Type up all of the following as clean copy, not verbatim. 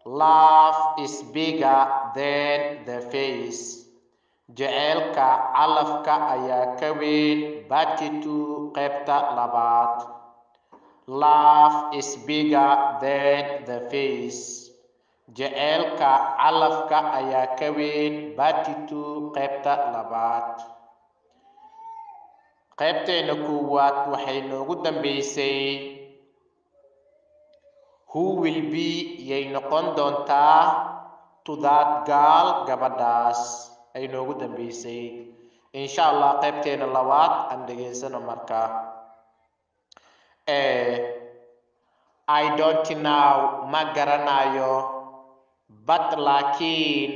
Love is bigger than the face. Jaceylka calafka ayaa ka weyn Part 2 qaybta labaad. Love is bigger than the face. Jaceylka calafka ayaa ka weyn Part 2 qaybta labaad. qaybteena koowaad waxay noogu dambeysay who will be yay noqon doontaa to that girl gabadhaas ay noogu dambeysay. insha Allah qaybteena labaad aan dhageysano markaa. I don't know ma garanayo, but laakiin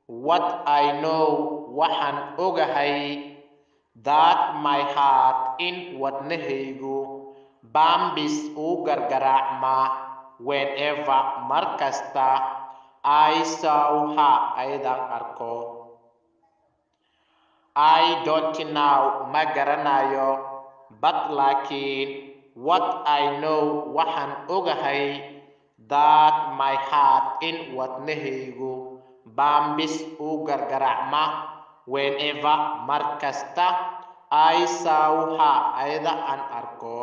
what I know waxaan ogahay that my heart in wadnahaygu bambis uu gargaraacma whenever markasta I saw her ayadaan arko. I don't know ma garanayo, but laakiin what I know waxaan ogahay that my heart in wadnahaygu bambis uu gargaraacma whenever markasta I saw her ayada aan arko.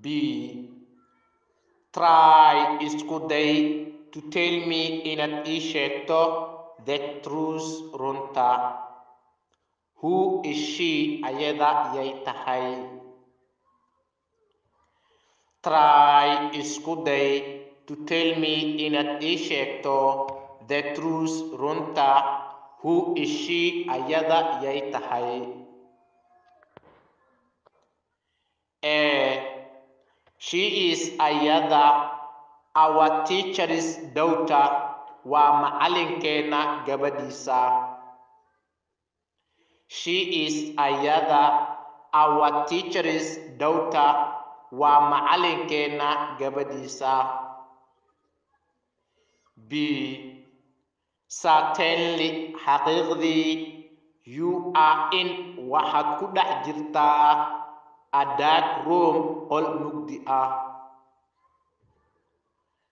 B. Try isku day to tell me inaad ii sheegto the truth runta. Who is she ayada yay tahay. Try isku day to tell me inaad ii sheegto the truth runta. Who is she ayada yay tahay. She is ayada our teacher's daughter, waa macalinkeena gabadhiisa. She is ayada our teacher's daughter, waa macalinkeena gabadhiisa. B. Certainly xaqiiqdii you are in waxaad ku dhex jirtaa a dark room qol mugdi ah.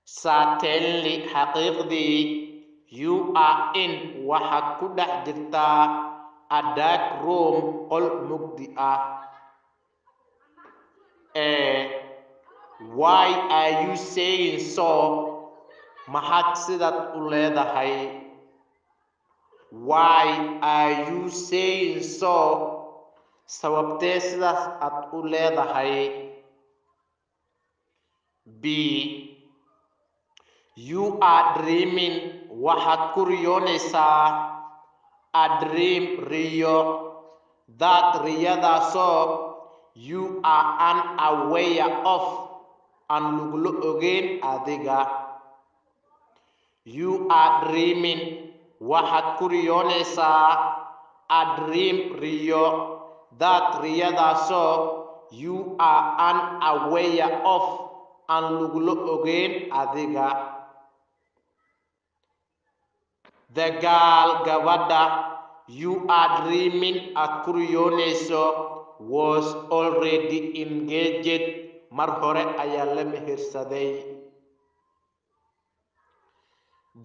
Certainly xaqiiqdii you are in waxaad ku dhex jirtaa a dark room qol mugdi ah. Why are you saying so? maxaad sidaad u leedahay. Why are you saying so? sababtee sidaas aad u leedahay. B. You are dreaming waxaad ku riyoonaysaa a dream riyo that riyadaasoo you are unaware of aan lagula ogeyn adiga. You are dreaming waxaad ku riyoonaysaa a dream riyo that riyadaasoo you are unaware of aan lagula ogeyn adiga. The girl gabadha you are dreaming aad ku riyoonayso was already engaged mar hore ayaa la mehersaday.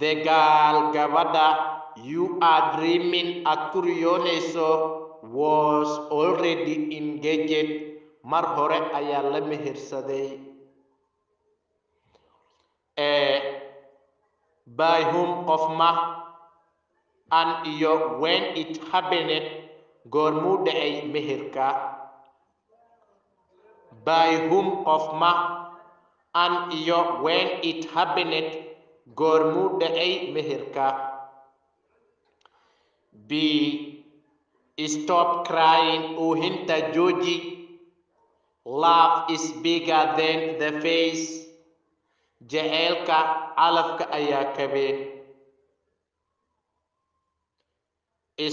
The girl gabadha you are dreaming aad ku riyoonayso was already engaged mar hore ayaa la mehersaday. By whom qof ma an iyo when it happened goormuu dhacay meherka. By whom qof ma an iyo when it happened goormuu dhacay meherka. B. Stop crying oohinta jooji. Love is bigger than the face. Jaceylka calafka ayaa ka weyn.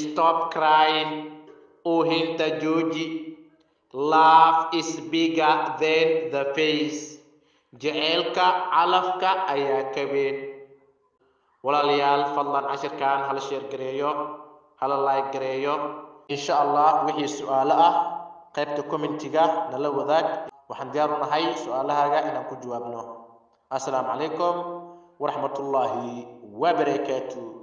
Stop crying oohinta jooji. Love is bigger than the face. Jaceylka calafka ayaa ka weyn. walaalayaal fadlan cashirkan hala share gareeyo, hala like gareeyo. insha Allah wixii su'aalo ah qaybta commentiga nala wadaag. waxaan diyaar u nahay su'aalahaaga inaan ku jawaabno. assalaamu calaykum waraxmatullaahi wabarakaatu.